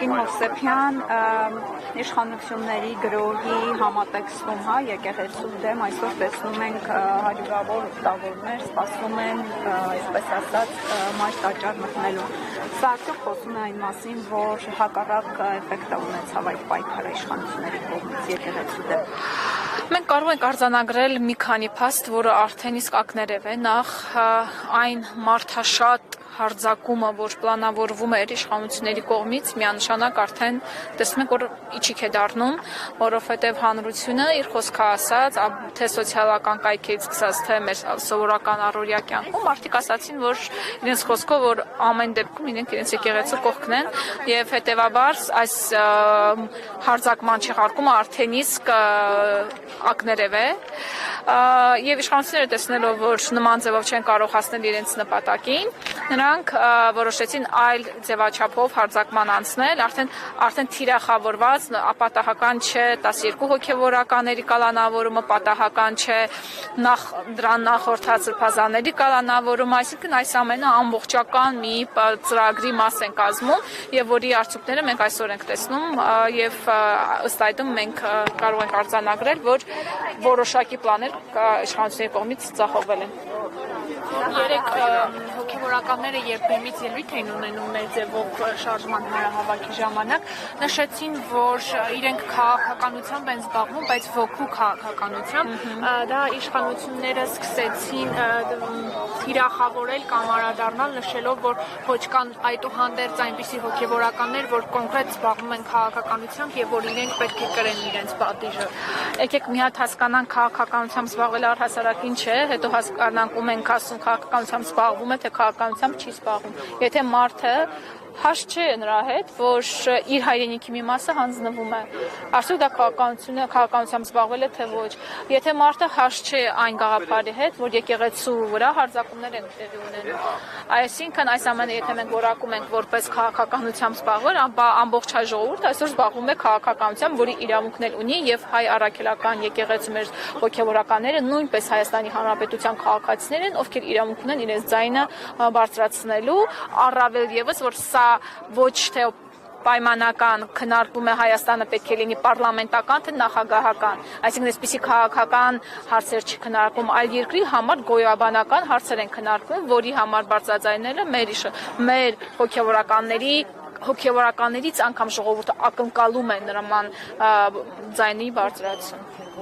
Տիկին Հովսեփյան, իշխանությունների գրողի համատեքստում, եկեղեցու դեմ այսօր տեսնում ենք հարյուրավոր ուխտավորներ սպասում են, այսպես ասած, մայր տաճար մտնելու։ Սա արդյոք խոսում է այն մասին, որ հակառակ էֆեկտ է ունեցավ այդ պայքարը իշխանությունների կողմից եկեղեցու դեմ։ Մենք կարող ենք արձանագրել մի քանի փաստ, որը արդեն իսկ ակներև է, նախ այն մարդաշատ հարձակումը, որ պլանավորվում էր իշխանությունների կողմից, միանշանակ արդեն տեսնում ենք, որ իջիկ է դառնում, որովհետև հանրությունը իր խոսքը ասաց, թե սոցիալական կայքից սկսած, թե մեր սովորական առօրյա կյանքում, մարդիկ ասացին, որ իրենց խոսքով, որ ամեն դեպքում իրենք իրենց եկեղեցու կողքն են, եւ հետեւաբար այս հարձակման չեղարկումը արդեն իսկ ակներև է, եւ իշխանությունները տեսնելով, որ նման ձևով չեն կարող հասնել իրենց նպատակին, նրանք որոշեցին այլ ձևաչափով հարձակման անցնել, արդեն թիրախավորված, ապատահական չէ 12 հոգևորականների կալանավորումը, պատահական չէ դրան նախորդած սրբազանների կալանավորումը, այսինքն այս ամենը ամբողջական մի ծրագրի մաս են կազմում եւ որի արդյունքները մենք այսօր ենք տեսնում եւ ըստ այդմ մենք կարող ենք արձանագրել, որ որոշակի պլաներ իշխանությունների կողմից ձախողվել են։ Երեք հոգևորականները երբեմից ելույթ էին ունենում մեր ձևով շարժման հանրահավաքի ժամանակ, նշեցին, որ իրենք քաղաքականությամբ են զբաղվում, բայց ոգու քաղաքականությամբ, դա իշխանությունները սկսեցին թիրախավորել կամ անդրադառնալ, նշելով, որ ոչ կան այդուհանդերձ այնպիսի հոգևորականներ, որ կոնկրետ զբաղվում են քաղաքականությամբ եւ որ իրենք պետք է կրեն իրենց պատիժը։ Եկեք մի հատ հասկանանք քաղաքականությամբ զբաղվելը առհասարակ ինչ է, հետո հասկանանք ում ենք ասում քաղաքականությամբ զբաղվում է, թե քաղաքականությամբ չի զբաղվում։ Եթե մարդը հաշ չէ նրա հետ, որ իր հայրենիքի մի մասը հանձնվում է։ Արդյոք դա քաղաքականությամբ զբաղվել է, թե ոչ։ Եթե մարդը հաշ չէ այն գաղափարի հետ, որ եկեղեցու վրա հարձակումներ են տեղի ունենում։ Այսինքն այս ամենը եթե մենք որակում ենք որպես քաղաքականությամբ զբաղվել, ամբողջ հայ ժողովուրդը այսօր զբաղվում է քաղաքականությամբ, որի իրավունքն էլ ունի եւ հայ առաքելական եկեղեցու մեր հոգեվորականները նույնպես Հայաստանի Հանրապետության քաղաքացիներ են, ովքեր իրավունք ունեն իրենց ձայնը բարձրացնելու, առավել եւս որ սա ոչ թե պայմանական քննարկվում է Հայաստանը պետք է լինի պարլամենտական թե նախագահական, այսինքն այսպիսի քաղաքական հարցեր չքննարկում, այլ երկրի համար գոյաբանական հարցեր են քննարկվում, որի համար բարձրաձայնելը մեր հոգևորականներից անգամ ժողովուրդը ակնկալում է նման ձայնի բարձրացում։